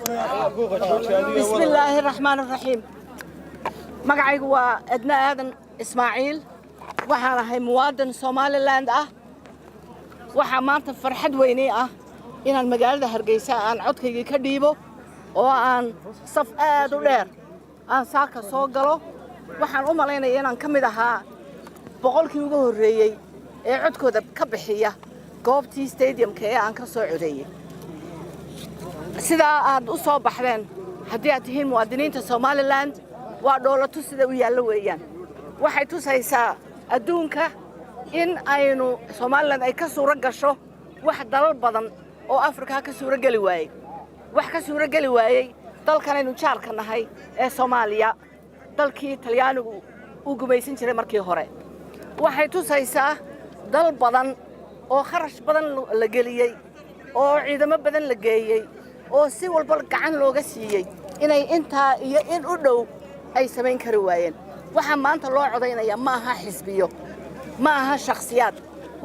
بسم الله الرحمن الرحيم. مقعي هو أدنى آدم إسماعيل وحنا هي مواطن سوماليلاند waxa maanta farxad weynay inaan magaalada Hargeysa aan codkayga ka dhiibo oo aan saf aad u dheer aan saaka soo galo waxaan u maleynayaa inaan kamid ahaa boqolkii ugu horeeyay ee codkooda ka bixiya goobtii stadiumka ee aan ka soo codeeyay sida aad u soo baxdeen haddii aad tihiin muwaadiniinta Somaliland waa dawladdu sida u yaalo weeyaan waxay tusaysaa adduunka in aynu Somaliland ay ka suura gasho wax dalal badan oo Afrika ka suura gali waayay wax ka suura gali waayay dalkan aynu jaarka nahay ee Soomaaliya dalkii Talyaanigu uu gumaysan jiray markii hore waxay tusaysaa dal badan oo kharash badan la geliyay oo ciidamo badan la geeyay oo si walba gacan looga siiyay inay inta iyo in u dhow ay sameyn kari waayeen waxa maanta loo codeynaya ma aha xisbiyo maaha shakhsiyaad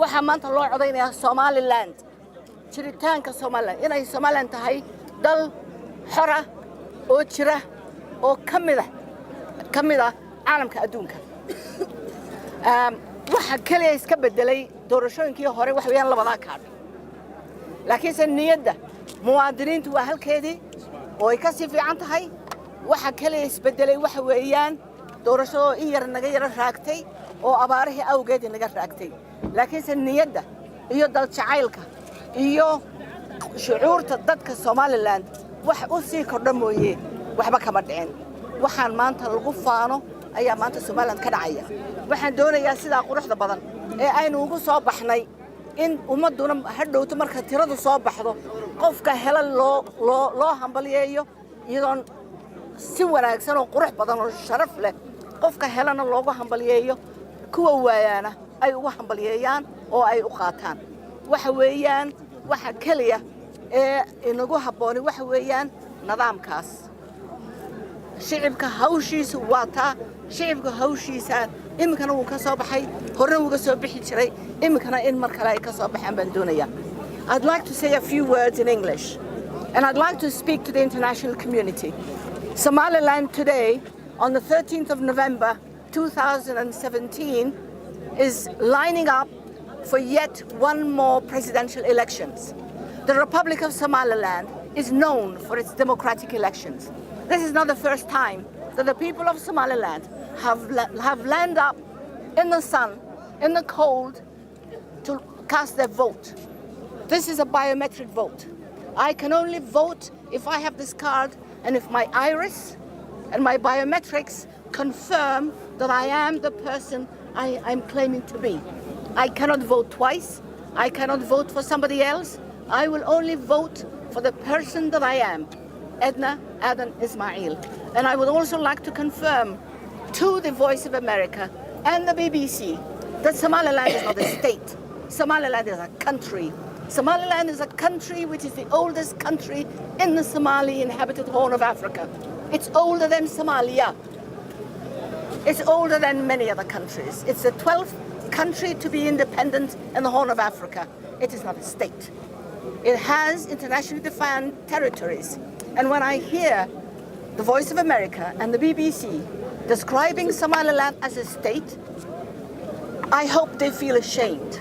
waxa maanta loo codeynaya Somaliland jiritaanka Somaliland inay Somaliland tahay dal xor ah oo jira oo kamida caalamka adduunka waxa kaliya iska bedelay doorashooyinkii hore wax weeyaan labada kaad laakiin niyadda muwaadiniintu waa halkeedii oo ay ka sii fiican tahay waxa kaliya isbedelay waxa weeyaan doorashado in yar naga yara raagtay oo abaarihii awgeed naga raagtay laakiin niyadda iyo dal jacaylka iyo shucuurta dadka Somaliland wax u sii kordha mooyee waxba kama dhicin waxaan maanta lagu faano ayaa maanta Somaliland ka dhacaya waxaan doonayaa sida quruxda badan ee aynu ugu soo baxnay in ummaduna hadhowto marka tiradu soo baxdo qofka hela loo hambaliyeeyo iyadoon si wanaagsan oo qurux badan oo sharaf leh qofka helana loogu hambaliyeeyo kuwa waayana ay ugu hambaliyeeyaan oo ay u qaataan waxa weeyaan waxa kaliya ee inagu habooni waxa weeyaan nidaamkaas shicibka hawshiisa waata shicibka hawshiisa imkana uu ka soo baxay horna uu ka soo bixi jiray imkana in mar kale ay ka soo baxaan baan doonayaa I'd like to say a few words in English and I'd like to speak to the international community. Somaliland today on the 13th of November 2017 is lining up for yet one more presidential elections. The Republic of Somaliland is known for its democratic elections. This is not the first time that the people of Somaliland have landed up in the sun, in the cold, to cast their vote. This is a biometric vote. I can only vote if I have this card and if my iris and my biometrics confirm that I am the person I'm claiming to be. I cannot vote twice. I cannot vote for somebody else. I will only vote for the person that I am, Edna Adan Ismail. And I would also like to confirm to the Voice of America and the BBC that Somaliland is not a state. Somaliland is a country. Somaliland is a country which is the oldest country in the Somali inhabited Horn of Africa. It's older than Somalia. It's older than many other countries. It's the 12th country to be independent in the Horn of Africa. It is not a state. It has internationally defined territories. And when I hear the Voice of America and the BBC describing Somaliland as a state, I hope they feel ashamed.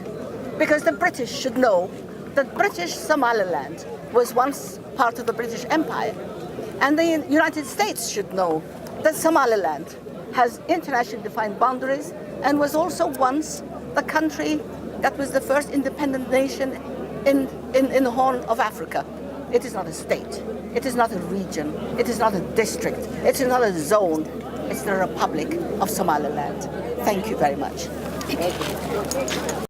Because the British should know that British Somaliland was once part of the British Empire. And the United States should know that Somaliland has internationally defined boundaries and was also once the country that was the first independent nation in the Horn of Africa. It is not a state. It is not a region. It is not a district. It is not a zone. It's the Republic of Somaliland. Thank you very much.